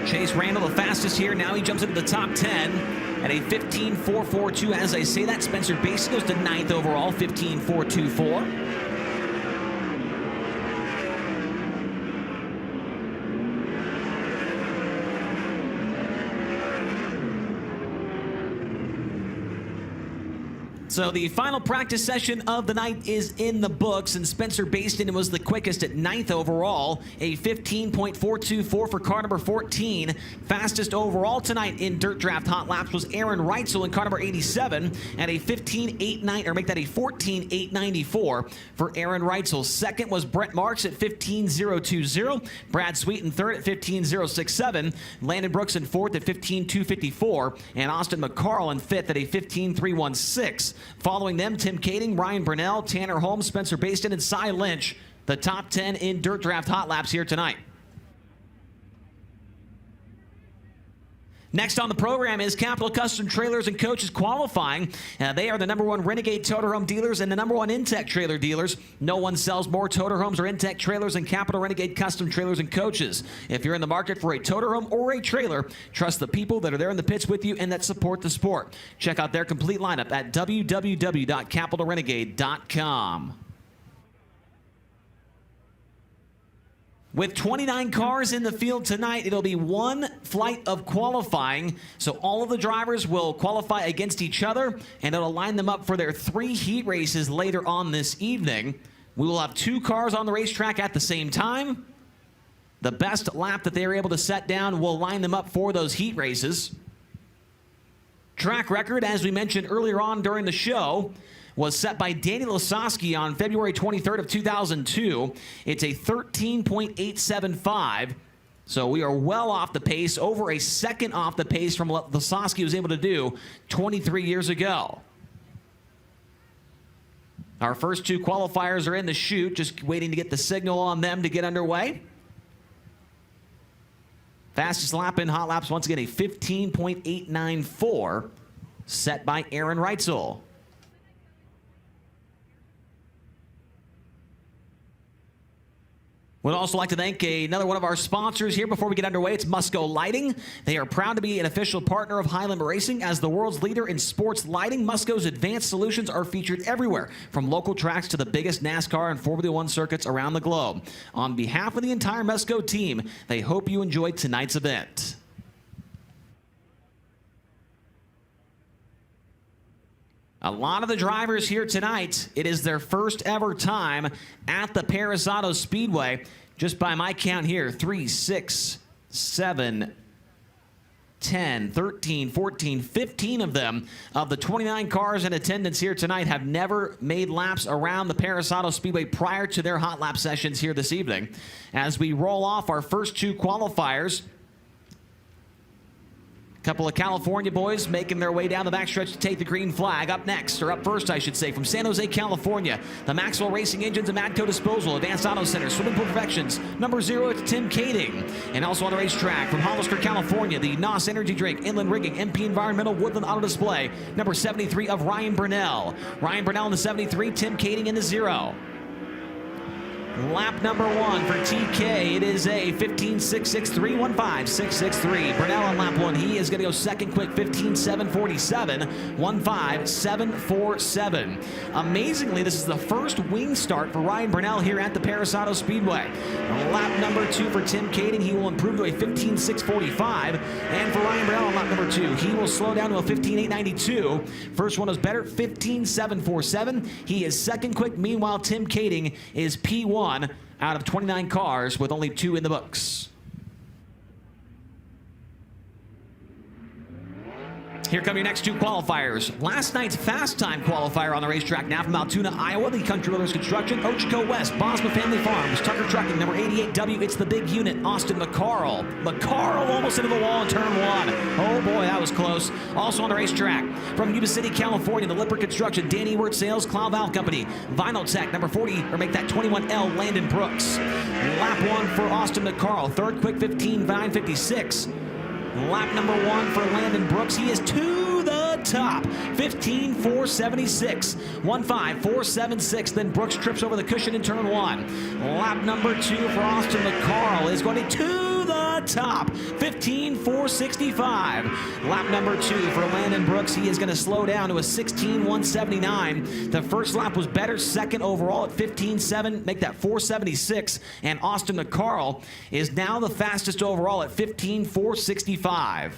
Chase Randall, the fastest here. Now he jumps into the top 10 at a 15.442. As I say that, Spencer Baston goes to 9th overall, 15.424. So the final practice session of the night is in the books, and Spencer Baston was the quickest at 9th overall, a 15.424 for car number 14. Fastest overall tonight in Dirt Draft Hot Laps was Aaron Reitzel in car number 87 at a 15.89, or make that a 14.894 for Aaron Reitzel. Second was Brent Marks at 15.020. Brad Sweet in third at 15.067. Landon Brooks in fourth at 15.254. And Austin McCarl in fifth at a 15.316. Following them, Tim Kading, Ryan Burnell, Tanner Holmes, Spencer Baston, and Cy Lynch. The top 10 in Dirt Draft Hot Laps here tonight. Next on the program is Capital Custom Trailers and Coaches qualifying. They are the #1 Renegade Toter dealers and the #1 Intech trailer dealers. No one sells more Toter Homes or Intech trailers than Capital Renegade Custom Trailers and Coaches. If you're in the market for a Toter Home or a trailer, trust the people that are there in the pits with you and that support the sport. Check out their complete lineup at www.capitalrenegade.com. With 29 cars in the field tonight, it'll be one flight of qualifying. So all of the drivers will qualify against each other, and it'll line them up for their 3 heat races later on this evening. We will have 2 cars on the racetrack at the same time. The best lap that they are able to set down will line them up for those heat races. Track record, as we mentioned earlier on during the show, was set by Danny Lasoski on February 23rd of 2002. It's a 13.875. So we are well off the pace, over a second off the pace from what Lasoski was able to do 23 years ago. Our first 2 qualifiers are in the chute, just waiting to get the signal on them to get underway. Fastest lap in Hot Laps, once again, a 15.894, set by Aaron Reitzel. We'd also like to thank another one of our sponsors here before we get underway. It's Musco Lighting. They are proud to be an official partner of High Limit Racing. As the world's leader in sports lighting, Musco's advanced solutions are featured everywhere, from local tracks to the biggest NASCAR and Formula One circuits around the globe. On behalf of the entire Musco team, they hope you enjoyed tonight's event. A lot of the drivers here tonight, it is their first ever time at the Perris Auto Speedway. Just by my count here, 3, 6, 7, 10, 13, 14, 15 of them, of the 29 cars in attendance here tonight, have never made laps around the Perris Auto Speedway prior to their hot lap sessions here this evening. As we roll off our first 2 qualifiers, couple of California boys making their way down the backstretch to take the green flag. Up next, or up first, I should say, from San Jose, California, the Maxwell Racing Engines and Matco Disposal, Advanced Auto Center, Swimming Pool Perfections, number 0, it's Tim Kading. And also on the racetrack, from Hollister, California, the NOS Energy Drink, Inland Rigging, MP Environmental, Woodland Auto Display, number 73 of Ryan Burnell. Ryan Burnell in the 73, Tim Kading in the 0. Lap number 1 for TK. It is a 15.663, 15.663. Burnell on lap 1. He is going to go second quick, 15.747, 15.747. Amazingly, this is the first wing start for Ryan Burnell here at the Perris Auto Speedway. Lap number 2 for Tim Kading. He will improve to a 15.645. And for Ryan Burnell on lap number 2, he will slow down to a 15.892. First one was better, 15.747. He is second quick. Meanwhile, Tim Kading is P1 out of 29 cars with only 2 in the books. Here come your next 2 qualifiers. Last night's fast time qualifier on the racetrack now from Altoona, Iowa, the Country Builders Construction, Ochiko West, Bosma Family Farms, Tucker Trucking, number 88W, it's the big unit, Austin McCarl. McCarl almost into the wall in turn 1. Oh boy, that was close. Also on the racetrack, from Yuba City, California, the Lipper Construction, Danny Wirt Sales, Cloud Valve Company, Vinyl Tech, number 40, or make that 21L, Landon Brooks. Lap 1 for Austin McCarl, third quick, 15.956. Lap number 1 for Landon Brooks. He is to the top. 15.476. 15.476. Then Brooks trips over the cushion in turn 1. Lap number 2 for Austin McCarl is going to the top. 15.465. Lap number 2 for Landon Brooks. He is going to slow down to a 16.179. The first lap was better. Second overall at 15.7. Make that 4.76. And Austin McCarl is now the fastest overall at 15.465.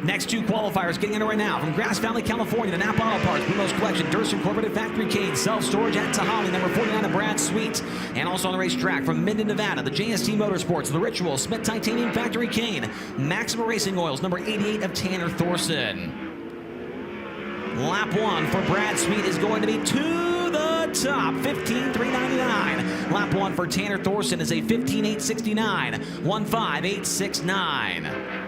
Next 2 qualifiers getting in right now. From Grass Valley, California, the Napa Auto Parts, Primos Collection, Durst Incorporated, Factory Cane, Self-Storage at Tahali, number 49 of Brad Sweet. And also on the racetrack from Minden, Nevada, the JST Motorsports, The Ritual, Smith Titanium Factory Cane, Maxima Racing Oils, number 88 of Tanner Thorson. Lap 1 for Brad Sweet is going to be to the top, 15.399. Lap 1 for Tanner Thorson is a 15.869, 15.869.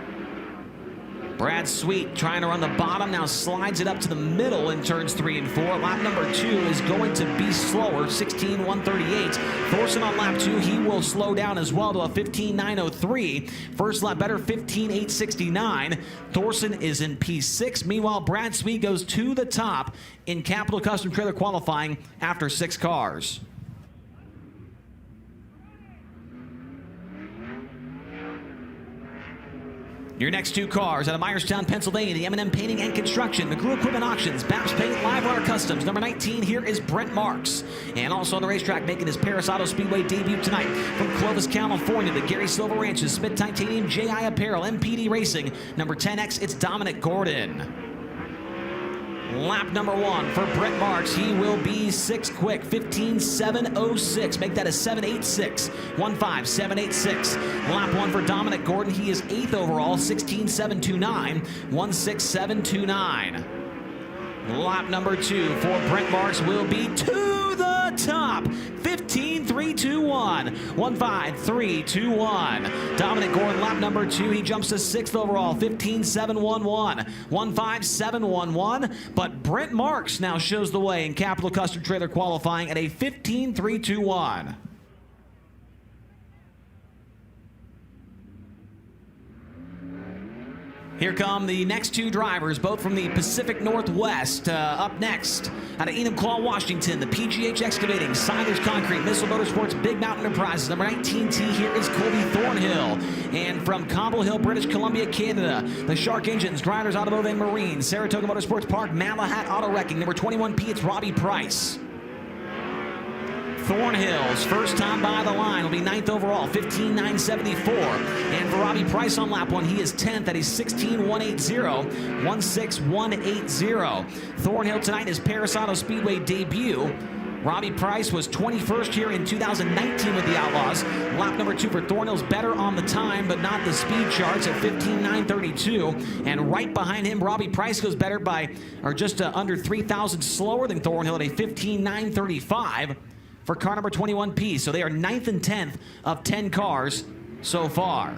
Brad Sweet trying to run the bottom, now slides it up to the middle in turns 3 and 4. Lap number 2 is going to be slower, 16.138. Thorson on lap 2, he will slow down as well to a 15.903. First lap better, 15.869. Thorson is in P6. Meanwhile, Brad Sweet goes to the top in Capital Custom Trailer qualifying after 6 cars. Your next 2 cars out of Myerstown, Pennsylvania, the M&M Painting and Construction, McGrew Equipment Auctions, Baps Paint, Live Water Customs. Number 19, here is Brent Marks. And also on the racetrack, making his Perris Auto Speedway debut tonight from Clovis, California, the Gary Silver Ranches, Smith Titanium, J.I. Apparel, MPD Racing. Number 10X, it's Dominic Gordon. Lap number 1 for Brent Marks. He will be 6 quick, 15.706. Make that a 7.86, 15.786. Lap 1 for Dominic Gordon. He is 8th overall, 16.729, 16.729. Lap number 2 for Brent Marks will be to the top, 15.321, 15.321. Dominic Gordon, lap number 2, he jumps to 6th overall, 15.711, 15.711. But Brent Marks now shows the way in Capital Custom Trailer qualifying at a 15.321. Here come the next two drivers, both from the Pacific Northwest. Up next, out of Enumclaw, Washington, the PGH Excavating, Siders Concrete, Missile Motorsports, Big Mountain Enterprises. Number 19T here is Colby Thornhill. And from Cobble Hill, British Columbia, Canada, the Shark Engines, Grinders Automotive and Marine, Saratoga Motorsports Park, Malahat Auto Wrecking. Number 21P, it's Robbie Price. Thornhill's first time by the line will be 9th overall, 15.974. And for Robbie Price on lap 1, he is 10th at a 16.180, 16.180. Thornhill tonight is Perris Auto Speedway debut. Robbie Price was 21st here in 2019 with the Outlaws. Lap number 2 for Thornhill's better on the time, but not the speed charts at 15.932. And right behind him, Robbie Price goes better by, or just under 3,000 slower than Thornhill at a 15.935. For car number 21P. So they are 9th and 10th of 10 cars so far.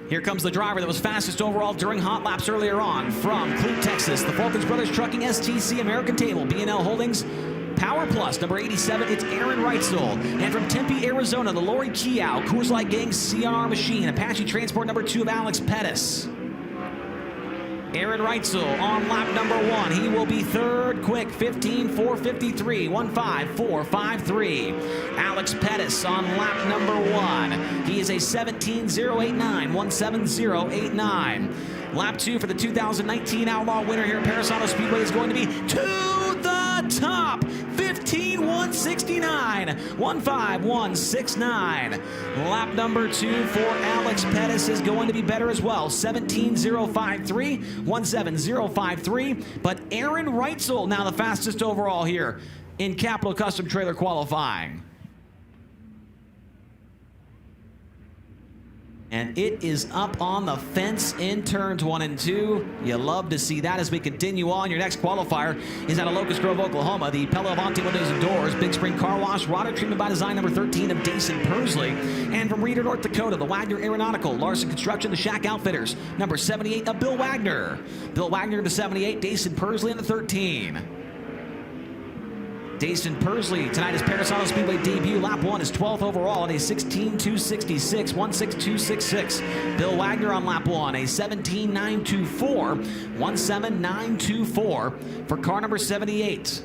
Here comes the driver that was fastest overall during hot laps earlier on. From Clute, Texas, the Falcons Brothers Trucking STC American Table, B&L Holdings, Power Plus, number 87, it's Aaron Reitzel. And from Tempe, Arizona, the Lori Kiao, Coors Light Gang, CR Machine, Apache Transport, number 2 of Alex Pettis. Aaron Reitzel on lap number 1. He will be third quick, 15.453, 1.5453. Alex Pettis on lap number 1. He is a 17.089, 1.7089. Lap 2 for the 2019 Outlaw winner here at Perris Auto Speedway is going to be to the top. 15.169, 1.5169. Lap number 2 for Alex Pettis is going to be better as well. 17.053, 1.7053. But Aaron Reitzel now the fastest overall here in Capital Custom Trailer qualifying. And it is up on the fence in turns 1 and 2. You love to see that as we continue on. Your next qualifier is out of Locust Grove, Oklahoma. The Pella Avanti Windows and Doors, Big Spring Car Wash, Water Treatment by Design, number 13 of Dason Persley. And from Reeder, North Dakota, the Wagner Aeronautical, Larson Construction, the Shack Outfitters, number 78 of Bill Wagner. Bill Wagner, the 78, Dason Persley, and the 13. Dason Persley tonight is Perris Auto Speedway debut. Lap 1 is 12th overall at a 16.266, 1.6266. Bill Wagner on lap 1, a 17.924, 1.7924 for car number 78.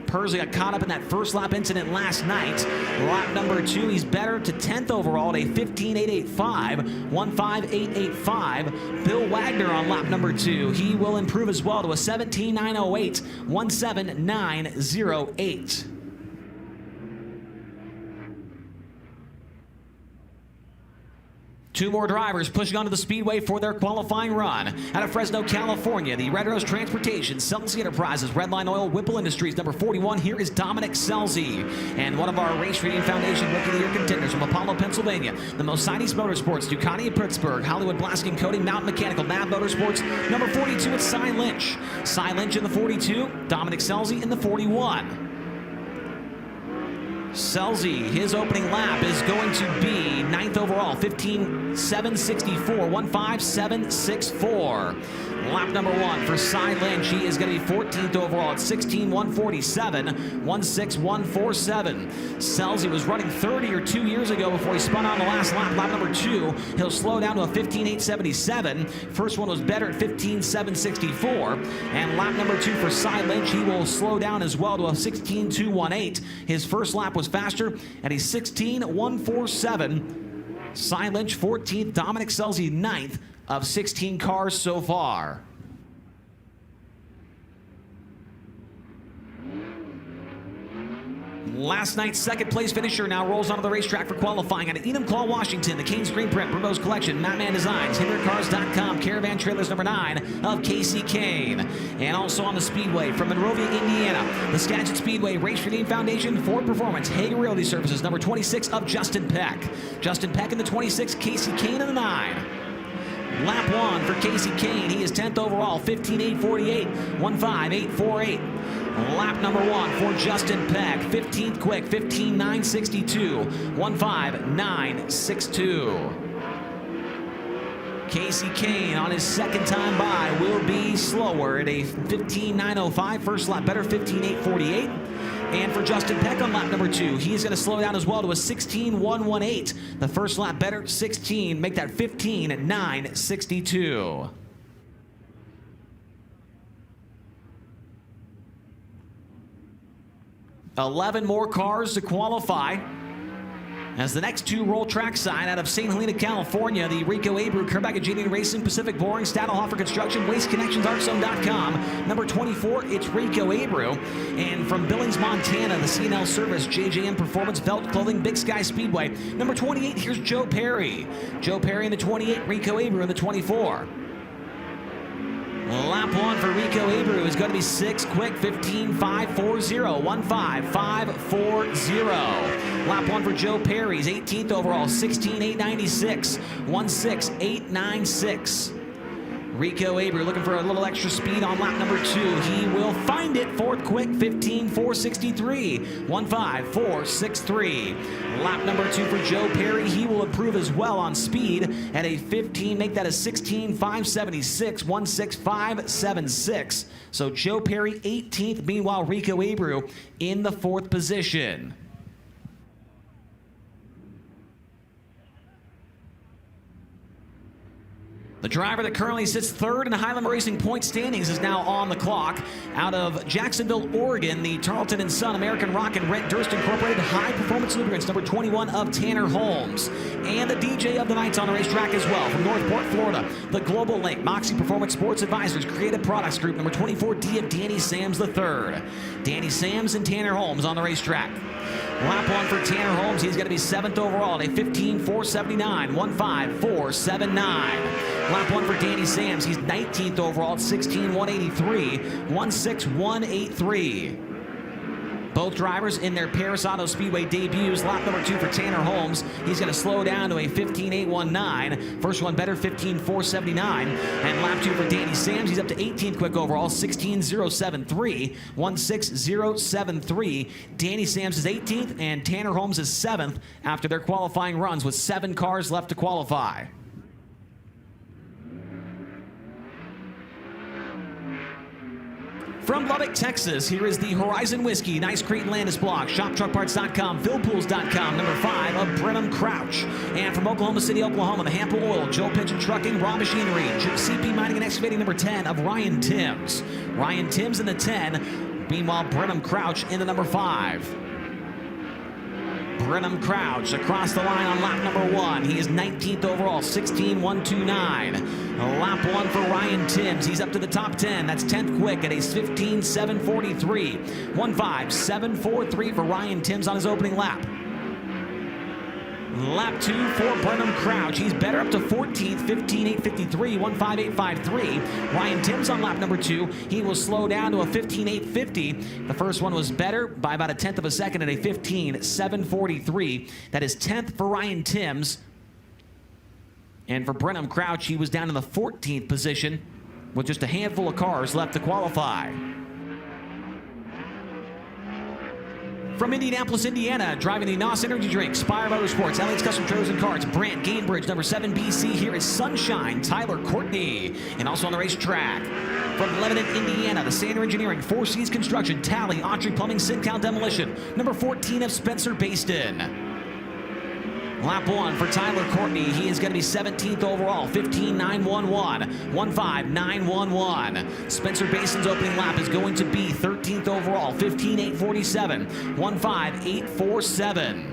Persley got caught up in that first lap incident last night. Lap number 2, he's better to 10th overall at a 15.885, 1.5885. Bill Wagner on lap number 2. He will improve as well to a 17.908, 1.7908. Two more drivers pushing onto the speedway for their qualifying run. Out of Fresno, California, the Red Rose Transportation, Celsi Enterprises, Redline Oil, Whipple Industries, number 41. Here is Dominic Celsi. And one of our Race Reading Foundation Rookie of the Year contenders from Apollo, Pennsylvania, the Mercedes Motorsports, Ducati of Pittsburgh, Hollywood Blasting Coating, Mountain Mechanical, Mab Motorsports, number 42, it's Cy Lynch. Cy Lynch in the 42, Dominic Celsi in the 41. Celsi, his opening lap is going to be 9th overall, 15.764, 1.5764. Lap number 1 for Cy Lynch. He is going to be 14th overall at 16.147, 1.6147. Celsi was running 30 or 2 years ago before he spun on the last lap. Lap number 2, he'll slow down to a 15.877. First one was better at 15.764. And lap number 2 for Cy Lynch, he will slow down as well to a 16.218. His first lap was faster at a 16.147. Cy Lynch 14th, Dominic Celsi 9th of 16 cars so far. Last night's second place finisher now rolls onto the racetrack for qualifying out of Enumclaw, Washington. The Canes Green Print, Primrose Collection, Madman Designs, HinderCars.com, Caravan Trailers number 9 of Casey Kane. And also on the Speedway from Monrovia, Indiana, the Skagit Speedway, Race Redeem Foundation, Ford Performance, Hager Realty Services, number 26 of Justin Peck. Justin Peck in the 26, Casey Kane in the 9. Lap 1 for Casey Kane. He is 10th overall, 15.848, 1.5848. Lap number 1 for Justin Peck, 15th quick, 15.962, 1.5962. Casey Kane on his second time by will be slower at a 15.905. First lap better, 15.848. And for Justin Peck on lap number 2, he is going to slow down as well to a 16.118. The first lap better, 16, make that 15.962. $11 more cars to qualify. As the next two roll trackside out of St. Helena, California, the Rico Abreu, Kerbeck Engineering Racing, Pacific Boring, Stadelhofer Construction, Waste Connections, ArtZone.com. Number 24, it's Rico Abreu. And from Billings, Montana, the C&L Service, JJM Performance, Velt Clothing, Big Sky Speedway. Number 28, here's Joe Perry. Joe Perry in the 28, Rico Abreu in the 24. Lap 1 for Rico Abreu is going to be 6 quick, 15.540, 1.5540. Lap 1 for Joe Perry's 18th overall, 16.896, 1.6896. Rico Abreu looking for a little extra speed on lap number 2. He will find it. 4th quick, 15.463, 1.5463. Lap number 2 for Joe Perry. He will improve as well on speed at a 15, make that a 16.576, 1.6576. So Joe Perry 18th, meanwhile Rico Abreu in the 4th position. The driver that currently sits 3rd in the High Limit Racing point standings is now on the clock. Out of Jacksonville, Oregon, the Tarleton & Son American Rock and Rent Durst Incorporated High Performance Lubricants, number 21 of Tanner Holmes. And the DJ of the night's on the racetrack as well. From Northport, Florida, the Global Link, Moxie Performance Sports Advisors, Creative Products Group, number 24D of Danny Sams III. Danny Sams and Tanner Holmes on the racetrack. Lap 1 for Tanner Holmes. He's going to be 7th overall at a 15.479, 1.5479. Lap 1 for Danny Sams. He's 19th overall at 16.183, 1.6183. Both drivers in their Perris Auto Speedway debuts. Lap number 2 for Tanner Holmes. He's going to slow down to a 15.819. First one better, 15.479. And lap 2 for Danny Sams. He's up to 18th quick overall, 16.073, 1.6073. Danny Sams is 18th and Tanner Holmes is 7th after their qualifying runs with 7 cars left to qualify. From Lubbock, Texas, here is the Horizon Whiskey, Nice Crate and Landis Block, ShopTruckParts.com, PhilPools.com, number 5 of Brenham Crouch. And from Oklahoma City, Oklahoma, the Hample Oil, Joe Pigeon Trucking, Raw Machinery, CP Mining and Excavating, number 10 of Ryan Timms. Ryan Timms in the 10, meanwhile Brenham Crouch in the number 5. Brenham Crouch across the line on lap number 1. He is 19th overall, 16.129. Lap 1 for Ryan Timms. He's up to the top 10. That's 10th quick at a 15.743. 1.5743 for Ryan Timms on his opening lap. Lap 2 for Brenham Crouch. He's better up to 14th, 15.853, 1.5853. Ryan Timms on lap number 2. He will slow down to a 15.850. The first one was better by about a 1/10 of a second at a 15.743. That is 10th for Ryan Timms. And for Brenham Crouch, he was down in the 14th position with just a handful of cars left to qualify. From Indianapolis, Indiana, driving the NOS Energy Drink, Spire Motorsports, LA's Custom Trailers and Carts, Brant Gainbridge, number 7 BC. Here is Sunshine, Tyler Courtney. And also on the racetrack, from Lebanon, Indiana, the Sander Engineering, Four Seas Construction, Tally, Autry Plumbing, Sincal Demolition, number 14 of Spencer Baston. Lap 1 for Tyler Courtney. He is going to be 17th overall, 15.911, 1.5911. Spencer Baston's opening lap is going to be 13th overall, 15.847, 1.5847.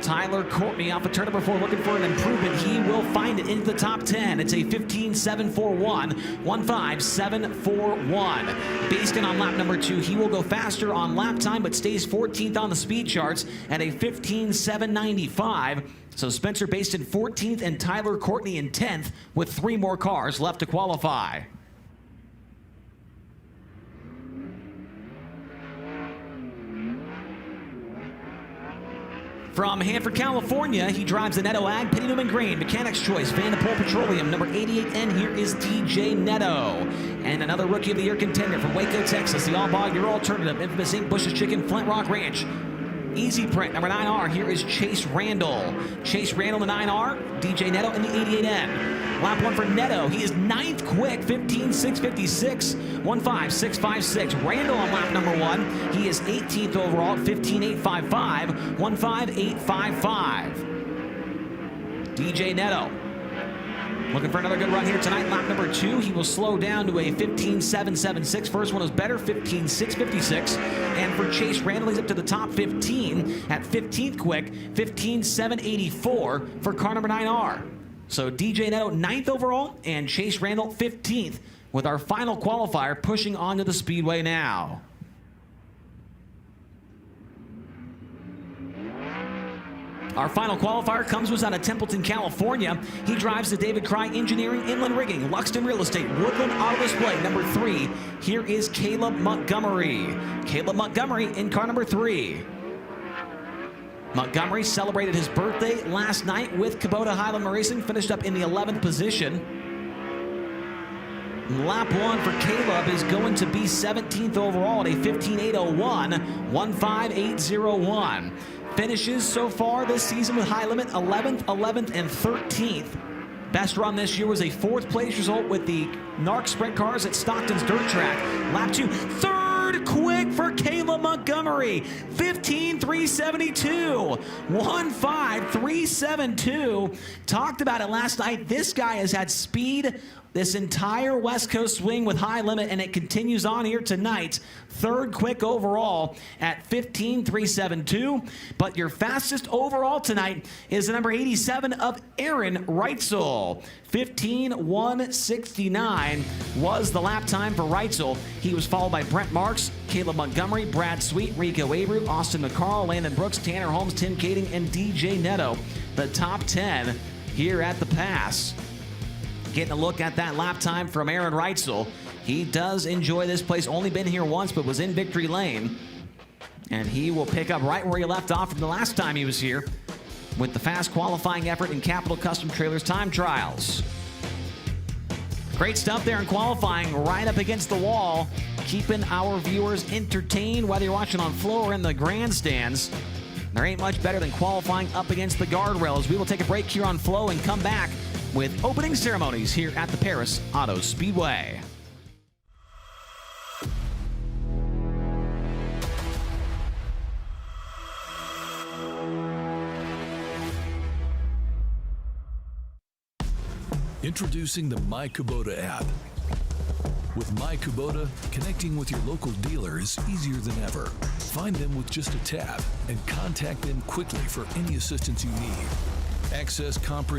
Tyler Courtney off of turn number 4 looking for an improvement. He will find it into the top 10. It's a 15.741, 1.5741. Baston on lap number 2. He will go faster on lap time, but stays 14th on the speed charts at a 15.795. So Spencer Baston 14th and Tyler Courtney in 10th with 3 more cars left to qualify. From Hanford, California, he drives the Netto Ag, Penny Newman Grain, Mechanics Choice, Vanderpool Petroleum, number 88N. Here is DJ Netto. And another Rookie of the Year contender from Waco, Texas, the All-Bog, your alternative, infamous Ink Bush's Chicken, Flint Rock Ranch. Easy Print, number 9R. Here is Chase Randall. Chase Randall, the 9R, DJ Netto in the 88N. Lap 1 for Neto. He is 9th quick, 15.656, 1.5656. Randall on lap number 1. He is 18th overall at 15.855, 1.5855. DJ Neto looking for another good run here tonight. Lap number 2, he will slow down to a 15.776. First one was better, 15.656. And for Chase Randall, he's up to the top 15 at 15th quick, 15.784 for car number 9R. So DJ Neto 9th overall and Chase Randall 15th with our final qualifier pushing onto the Speedway now. Our final qualifier comes to us out of Templeton, California. He drives the David Cry Engineering, Inland Rigging, Luxton Real Estate, Woodland Auto Display, number 3. Here is Caleb Montgomery. Caleb Montgomery in car number 3. Montgomery celebrated his birthday last night with Kubota Highland Racing, finished up in the 11th position. Lap 1 for Caleb is going to be 17th overall at a 15.801, 1.5801. Finishes so far this season with high limit 11th, 11th, and 13th. Best run this year was a 4th place result with the NARC Sprint Cars at Stockton's Dirt Track. Lap 2, 3rd quick for Caleb Montgomery, 15.372, 1.5372. Talked about it last night. This guy has had speed this entire West Coast swing with high limit, and it continues on here tonight. 3rd quick overall at 15.372. But your fastest overall tonight is the number 87 of Aaron Reitzel. 15.169 was the lap time for Reitzel. He was followed by Brent Marks, Caleb Montgomery, Brad Sweet, Rico Abreu, Austin McCarl, Landon Brooks, Tanner Holmes, Tim Kading, and DJ Neto. The top 10 here at the pass. Getting a look at that lap time from Aaron Reitzel. He does enjoy this place. Only been here once, but was in victory lane. And he will pick up right where he left off from the last time he was here with the fast qualifying effort in Capital Custom Trailers time trials. Great stuff there in qualifying, right up against the wall, keeping our viewers entertained, whether you're watching on Flo or in the grandstands. There ain't much better than qualifying up against the guardrails. We will take a break here on Flo and come back with opening ceremonies here at the Perris Auto Speedway. Introducing the My Kubota app. With My Kubota, connecting with your local dealer is easier than ever. Find them with just a tap and contact them quickly for any assistance you need. Access comprehensive